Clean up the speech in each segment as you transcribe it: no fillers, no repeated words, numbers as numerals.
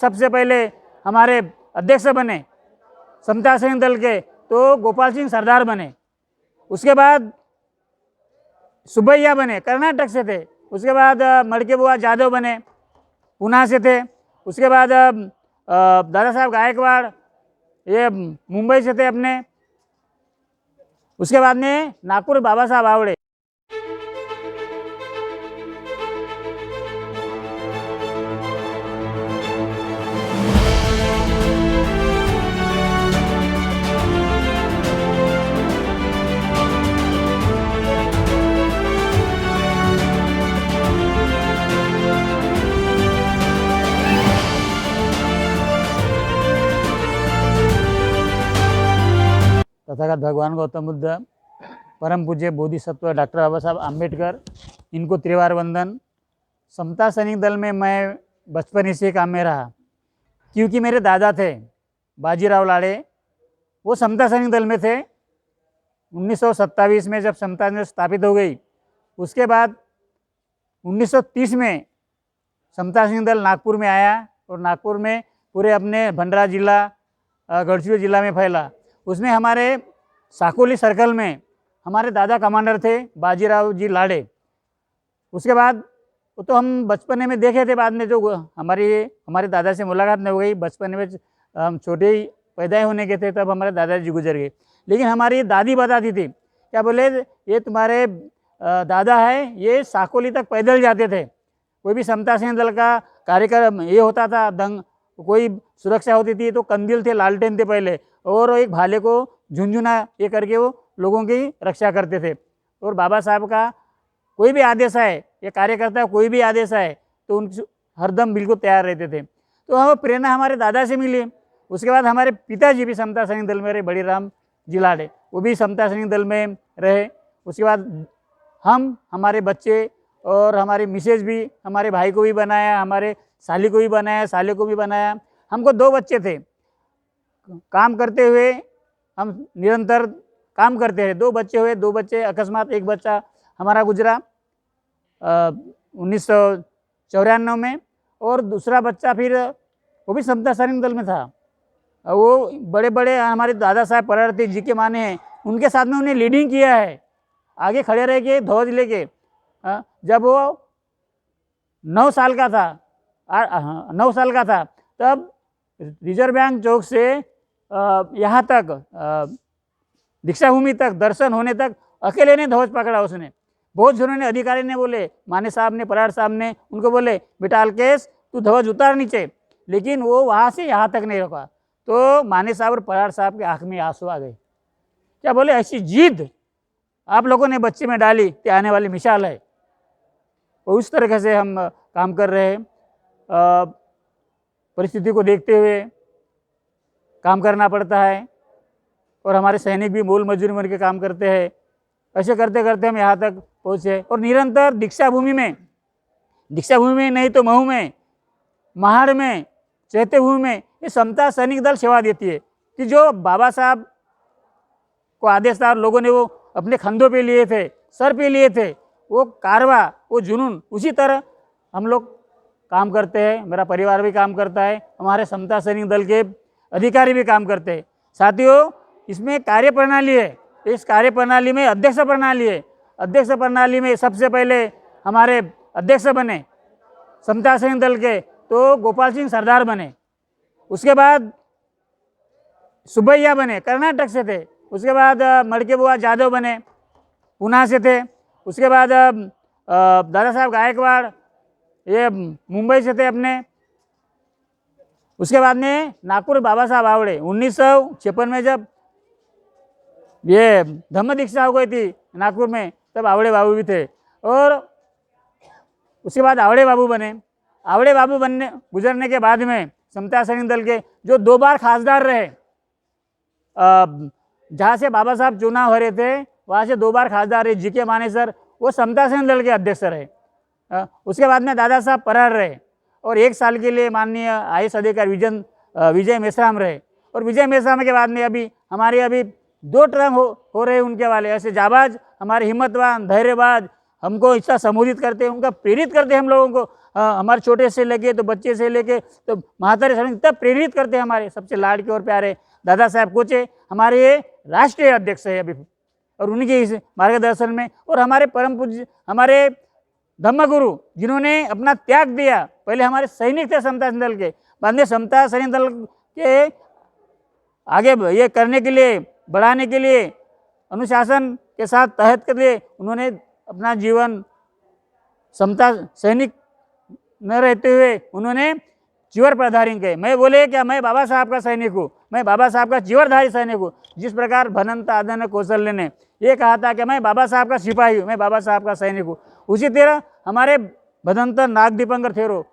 सबसे पहले हमारे अध्यक्ष बने समता सैनिक दल के, तो गोपाल सिंह सरदार बने। उसके बाद सुब्बैया बने, कर्नाटक से थे। उसके बाद मड़के बुआ जादव बने, पूना से थे। उसके बाद दादा साहब गायकवाड़, ये मुंबई से थे अपने। उसके बाद में नागपुर बाबा साहब आवड़े। तथागत भगवान गौतम बुद्ध, परम पूज्य बोधिसत्व डॉक्टर बाबा साहब आम्बेडकर, इनको त्रिवार वंदन। समता सैनिक दल में मैं बचपन ही से काम में रहा, क्योंकि मेरे दादा थे बाजीराव लाड़े, वो समता सैनिक दल में थे। 1927 में जब समता सैनिक स्थापित हो गई, उसके बाद 1930 में समता सैनिक दल नागपुर में आया और नागपुर में पूरे अपने भंडारा जिला, गढ़चिरौली जिला में फैला। उसमें हमारे साकोली सर्कल में हमारे दादा कमांडर थे बाजीराव जी लाड़े। उसके बाद वो तो हम बचपने में देखे थे, बाद में जो हमारे दादा से मुलाकात नहीं हो गई। बचपन में हम छोटे ही पैदा होने के थे, तब हमारे दादाजी गुजर गए। लेकिन हमारी दादी बताती थी, क्या बोले, ये तुम्हारे दादा है, ये साकोली तक पैदल जाते थे। कोई भी समता सैनिक दल का कार्यक्रम ये होता था, दंग कोई सुरक्षा होती थी तो कंदील थे, लालटेन थे पहले, और एक भाले को झुंझुना ये करके वो लोगों की रक्षा करते थे। और बाबा साहब का कोई भी आदेश आए, ये कार्यकर्ता कोई भी आदेश आए तो उन हरदम बिल्कुल तैयार रहते थे। तो हमें प्रेरणा हमारे दादा से मिली। उसके बाद हमारे पिताजी भी समता सैनिक दल में रहे, बड़ी राम जी लाड़े, वो भी समता सैनिक दल में रहे। उसके बाद हमारे बच्चे और हमारी मिसेज भी, हमारे भाई को भी बनाया, हमारे साली को भी बनाया, साले को भी बनाया। हमको 2 बच्चे थे। काम करते हुए हम निरंतर काम करते हैं। 2 बच्चे हुए, 2 बच्चे अकस्मात एक बच्चा हमारा गुजरा 1994 में, और दूसरा बच्चा फिर वो भी समता सैनिक दल में था। वो बड़े बड़े हमारे दादा साहब परार्थी जी के माने हैं, उनके साथ में उन्हें लीडिंग किया है, आगे खड़े रह के ध्वज लेके। जब वो 9 साल का था, 9 साल का था, तब रिजर्व बैंक चौक से यहाँ तक दीक्षा भूमि तक दर्शन होने तक अकेले ने ध्वज पकड़ा उसने। बहुत जनों ने, अधिकारी ने बोले, माने साहब ने, परार साहब ने उनको बोले, बेटा अलकेश तू ध्वज उतार नीचे, लेकिन वो वहाँ से यहाँ तक नहीं रुका। तो माने साहब और परार साहब के आँख में आंसू आ गए। क्या बोले, ऐसी जिद आप लोगों ने बच्चे में डाली, ये आने वाली मिसाल है। और उस तरह से हम काम कर रहे हैं। परिस्थिति को देखते हुए काम करना पड़ता है, और हमारे सैनिक भी मूल मजदूरी बन के काम करते हैं। ऐसे करते करते हम यहाँ तक पहुँचे, और निरंतर दीक्षा भूमि में नहीं तो महू में, महाड़ में, चैत्य भूमि में ये समता सैनिक दल सेवा देती है। कि जो बाबा साहब को आदेशदार लोगों ने वो अपने कंधों पे लिए थे, सर पे लिए थे, वो कारवा, वो जुनून, उसी तरह हम लोग काम करते हैं। मेरा परिवार भी काम करता है, हमारे समता सैनिक दल के अधिकारी भी काम करते हैं। साथियों, इसमें कार्य प्रणाली है। इस कार्य प्रणाली में अध्यक्ष प्रणाली है। अध्यक्ष प्रणाली में सबसे पहले हमारे अध्यक्ष बने समता सैनिक दल के, तो गोपाल सिंह सरदार बने। उसके बाद सुब्बैया बने, कर्नाटक से थे। उसके बाद मड़के बुआ जादव बने, पूना से थे। उसके बाद दादा साहब गायकवाड़, ये मुंबई से थे अपने। उसके बाद में नागपुर बाबा साहब आवड़े। 1956 में जब ये धम्म दीक्षा हो गई थी नागपुर में, तब आवड़े बाबू भी थे। और उसके बाद आवड़े बाबू बने। आवड़े बाबू गुजरने के बाद में समता सैनिक दल के जो 2 बार खासदार रहे, जहाँ से बाबा साहब चुनाव हरे थे, वहाँ से 2 बार खासदार रहे, जी के मानेसर, वो समता सैनिक दल के अध्यक्ष रहे। उसके बाद में दादा साहब परार रहे, और 1 साल के लिए माननीय आईएएस अधिकारी विजय मेश्राम रहे। और विजय मेश्राम के बाद में अभी 2 टर्म हो रहे उनके वाले। ऐसे जाबाज, हमारे हिम्मतवान, धैर्यवाज, हमको इच्छा संबोधित करते हैं, उनका प्रेरित करते हैं हम लोगों को। हमारे छोटे से लेके तो बच्चे से लेके तो महातारे सभी इतना प्रेरित करते हैं। हमारे सबसे लाडके और प्यारे दादा साहब कोचे हमारे ये राष्ट्रीय अध्यक्ष है अभी, और उनके इस मार्गदर्शन में, और हमारे परम पूज्य हमारे धम्मगुरु जिन्होंने अपना त्याग दिया, पहले हमारे सैनिक थे समता सैनिक दल के, बाद में समता सैनिक दल के आगे ये करने के लिए, बढ़ाने के लिए, अनुशासन के साथ तहत के लिए उन्होंने अपना जीवन समता सैनिक न रहते हुए उन्होंने चीवर पर धारण किए। मैं बोले क्या मैं बाबा साहब का सैनिक हूँ, मैं बाबा साहब का चीवरधारी सैनिक हूँ। जिस प्रकार भनंत आदन कौशल्य ने ये कहा था कि मैं बाबा साहब का सिपाही हूँ, मैं बाबा साहब का सैनिक हूँ, उसी तरह हमारे भदंत नाग दीपंकर थेरो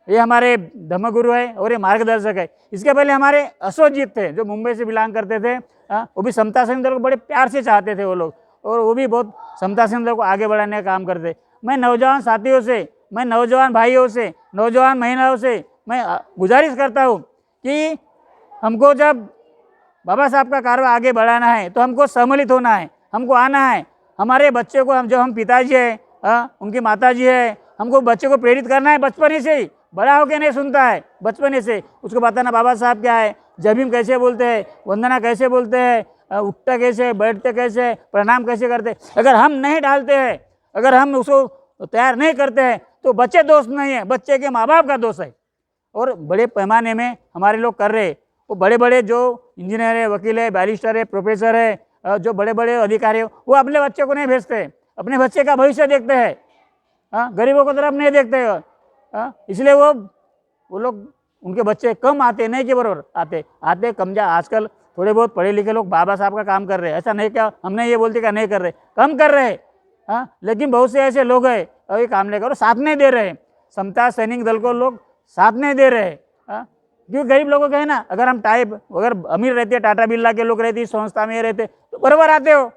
ये हमारे धर्मगुरु है और ये मार्गदर्शक है। इसके पहले हमारे अशोकजीत थे जो मुंबई से बिलोंग करते थे, वो भी समता सैनिक दल को बड़े प्यार से चाहते थे वो लोग, और वो भी बहुत समता सैनिक दल को आगे बढ़ाने का काम करते। मैं नौजवान साथियों से, मैं नौजवान भाइयों से, नौजवान महिलाओं से मैं गुजारिश करता हूँ कि हमको जब बाबा साहब का कार्य आगे बढ़ाना है तो हमको सम्मिलित होना है, हमको आना है। हमारे बच्चे को हम जो हम पिताजी है, उनकी माताजी है, हमको बच्चे को प्रेरित करना है बचपन से ही, बड़ा होकर नहीं सुनता है, बचपन से उसको बताना बाबा साहब क्या है, जबीम कैसे बोलते हैं, वंदना कैसे बोलते हैं, उठते कैसे, बैठते कैसे, प्रणाम कैसे करते। अगर हम नहीं डालते हैं, अगर हम उसको तैयार नहीं करते हैं तो बच्चे दोष नहीं है, बच्चे के माँ बाप का दोष है। और बड़े पैमाने में हमारे लोग कर रहे, वो बड़े बड़े जो इंजीनियर है, वकील है, बैरिस्टर है, प्रोफेसर है, जो बड़े बड़े अधिकारी है, वो अपने बच्चे को नहीं भेजते, अपने बच्चे का भविष्य देखते हैं, गरीबों को तरफ नहीं देखते हैं। इसलिए वो लोग उनके बच्चे कम आते, नहीं के बराबर आते कम जा। आजकल थोड़े बहुत पढ़े लिखे लोग बाबा साहब का काम कर रहे हैं, ऐसा नहीं क्या हमने ये बोलते क्या नहीं कर रहे, कम कर रहे हैं, लेकिन बहुत से ऐसे लोग हैं अभी काम नहीं करो, साथ नहीं दे रहे। समता सैनिक दल को लोग साथ नहीं दे रहे, क्योंकि गरीब लोगों का है ना, अगर हम अगर अमीर रहते, टाटा बिरला के लोग रहते, संस्था में रहते तो बराबर आते हो,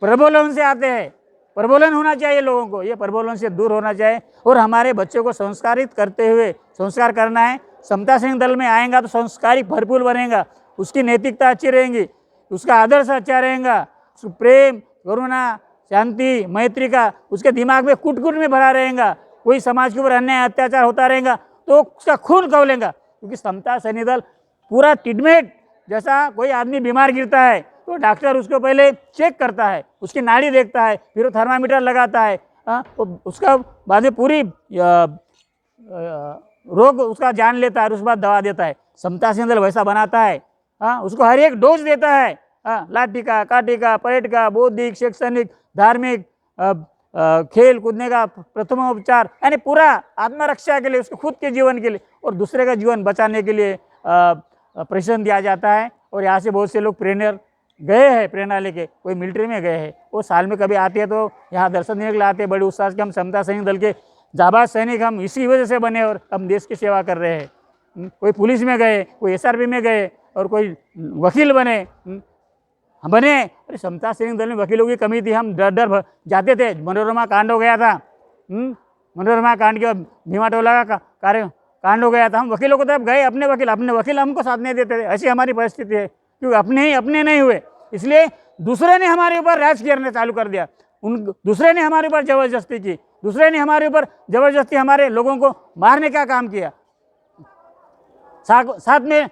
प्रबोलन से आते हैं। प्रबोलन होना चाहिए लोगों को, ये प्रबोलन से दूर होना चाहिए, और हमारे बच्चों को संस्कारित करते हुए संस्कार करना है। समता सैनिक दल में आएगा तो संस्कारी भरपूर बनेगा, उसकी नैतिकता अच्छी रहेगी, उसका आदर्श अच्छा रहेगा, प्रेम, करुणा, शांति, मैत्री का उसके दिमाग में कुट में भरा रहेगा। कोई समाज के ऊपर अन्याय अत्याचार होता रहेगा तो उसका खून खौलेगा, क्योंकि समता सैनिक दल पूरा ट्रीटमेंट, जैसा कोई आदमी बीमार गिरता है तो डॉक्टर उसको पहले चेक करता है, उसकी नाड़ी देखता है, फिर वो थर्मामीटर लगाता है, उसका बाद में पूरी रोग उसका जान लेता है और उसके बाद दवा देता है। समता सैनिक दल वैसा बनाता है, उसको हर एक डोज देता है, लाठी का, काठी का, परेड का, बौद्धिक, शैक्षणिक, धार्मिक, खेल कूदने का, प्रथमोपचार, यानी पूरा आत्मरक्षा के लिए, उसके खुद के जीवन के लिए और दूसरे का जीवन बचाने के लिए प्रशिक्षण दिया जाता है। और यहाँ से बहुत से लोग ट्रेनर गए हैं, प्रेरणा लेके, कोई मिलिट्री में गए हैं, वो साल में कभी आते हैं तो यहाँ दर्शन देने के लिए आते हैं बड़े उत्साह से। हम समता सैनिक दल के जाबाज सैनिक हम इसी वजह से बने और हम देश की सेवा कर रहे हैं। कोई पुलिस में गए, कोई SRP में गए और कोई वकील बने, अरे समता सैनिक दल में वकीलों की कमी थी, हम डर जाते थे। मनोरमा कांड हो गया था, मनोरमा कांड के भीमा टोला का कार्य कांड हो गया था, हम वकीलों को तरफ गए, अपने वकील हमको साथ नहीं देते थे। ऐसी हमारी परिस्थिति है, क्योंकि अपने नहीं हुए, इसलिए दूसरे ने हमारे ऊपर राज करने चालू कर दिया, दूसरे ने हमारे ऊपर जबरदस्ती की, दूसरे ने हमारे ऊपर जबरदस्ती हमारे लोगों को मारने का काम किया, साथ में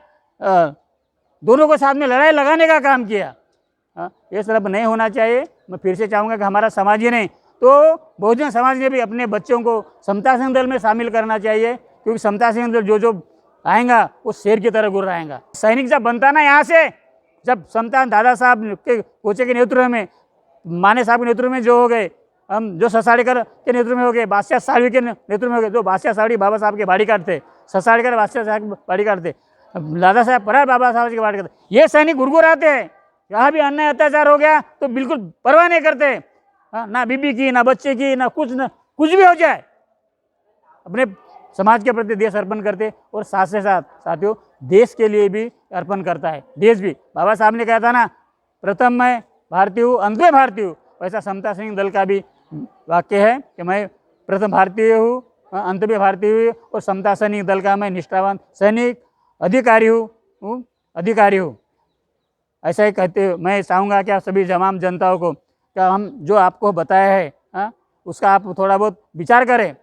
दोनों को साथ में लड़ाई लगाने का काम किया। ये सब नहीं होना चाहिए। मैं फिर से चाहूँगा कि हमारा समाज ही नहीं तो बहुजन समाज ने भी अपने बच्चों को समता सैनिक दल में शामिल करना चाहिए, क्योंकि समता सैनिक दल जो आएगा वो शेर की तरह गुर्रा आएगा। सैनिक जब बनता ना यहाँ से, जब समता दादा साहब के कोचे के नेतृत्व में, माने साहब के नेतृत्व में जो हो गए, हम जो ससाड़ीकर के नेतृत्व में हो गए, बादशाह साड़वी के नेतृत्व में हो गए, जो बादशाह साड़वी बाबा साहब के बॉडीगार्ड थे, ससाड़ीकर बादशाह साहब के बॉडीगार्ड थे, दादा साहब परार बाबा साहब के बॉडीगार्ड थे। ये सैनिक गुरगुराते हैं, यहाँ भी अन्याय अत्याचार हो गया तो बिल्कुल परवाह नहीं करते, ना बीबी की, ना बच्चे की, ना कुछ भी हो जाए, अपने समाज के प्रति देश अर्पण करते। और साथ से साथ साथियों देश के लिए भी अर्पण करता है, देश भी। बाबा साहब ने कहा था ना, प्रथम मैं भारतीय हूँ, अंत में भारतीय हूँ, वैसा समता सैनिक दल का भी वाक्य है कि मैं प्रथम भारतीय हूँ, अंत में भारतीय हूँ, और समता सैनिक दल का मैं निष्ठावान सैनिक अधिकारी हूँ। ऐसा ही कहते मैं चाहूँगा कि आप सभी तमाम जनताओं को, क्या हम जो आपको बताया है उसका आप थोड़ा बहुत विचार करें,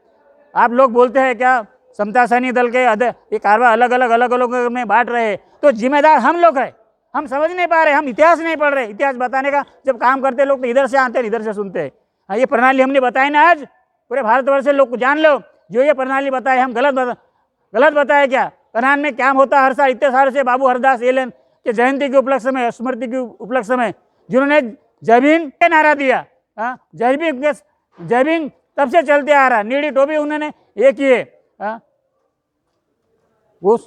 आप लोग बोलते हैं क्या समता सैनिक दल के ये कारवा अलग अलग में बांट रहे हैं, तो जिम्मेदार हम लोग हैं। हम समझ नहीं पा रहे, हम इतिहास नहीं पढ़ रहे। इतिहास बताने का जब काम करते लोग तो इधर से आते हैं, इधर से सुनते हैं। हाँ, ये प्रणाली हमने बताई ना, आज पूरे भारतवर्ष से लोग को जान लो, जो ये प्रणाली बताए हम गलत बताए क्या? करनाल में क्या होता है हर साल इतने साल से? बाबू हरदास एलन के जयंती के उपलक्ष्य में, स्मृति के उपलक्ष्य में, जिन्होंने जय भीम का नारा दिया। हाँ, जय भीम तब से चलते आ रहा, नीली टोपी उन्होंने ये किए। वो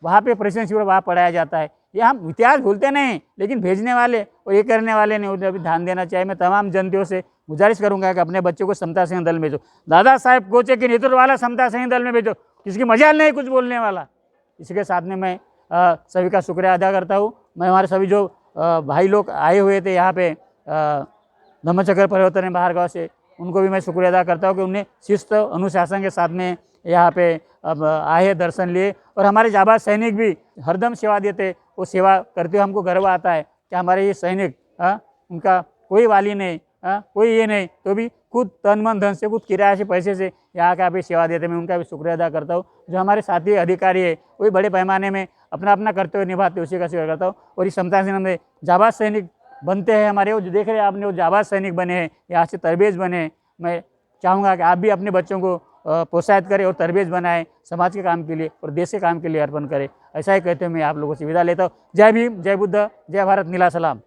वहाँ पे प्रेसिडेंट शिविर वहाँ पढ़ाया जाता है। ये हम इतिहास भूलते नहीं, लेकिन भेजने वाले और ये करने वाले नहीं, उन्हें अभी ध्यान देना चाहिए। मैं तमाम जनताओं से गुजारिश करूंगा कि अपने बच्चों को समता सैनिक दल में भेजो, दादा साहेब कोचे के नेतृत्व वाला समता सैनिक दल में भेजो। किसी मजाल नहीं कुछ बोलने वाला। इसी के साथ में मैं सभी का शुक्रिया अदा करता हूँ। मैं हमारे सभी जो भाई लोग आए हुए थे यहाँ पे धम्मचक्र परिवर्तन बाहर गाँव से, उनको भी मैं शुक्रिया अदा करता हूँ कि उन्हें शिस्त अनुशासन के साथ में यहाँ पे अब आए, दर्शन लिए। और हमारे जाबाज सैनिक भी हरदम सेवा देते, वो सेवा करते हुए हमको गर्व आता है कि हमारे ये सैनिक उनका कोई वाली नहीं, कोई ये नहीं, तो भी खुद तन मन धन से, खुद किराए से, पैसे से यहाँ का भी सेवा देते। मैं उनका भी शुक्रिया अदा करता हूँ। जो हमारे साथी अधिकारी है वही बड़े पैमाने में अपना अपना करते हुए निभाते, उसी का शुक्रिया करता हूँ। और इस समता सैनिक में जाबाज सैनिक बनते हैं हमारे, वो जो देख रहे हैं आपने, वो जाबाज सैनिक बने हैं, यहाँ से तरबेज बने। मैं चाहूँगा कि आप भी अपने बच्चों को प्रोत्साहित करें और तरबेज बनाएं, समाज के काम के लिए और देश के काम के लिए अर्पण करें। ऐसा ही कहते हुए मैं आप लोगों से विदा लेता हूँ। जय भीम, जय बुद्ध, जय भारत, नीला सलाम।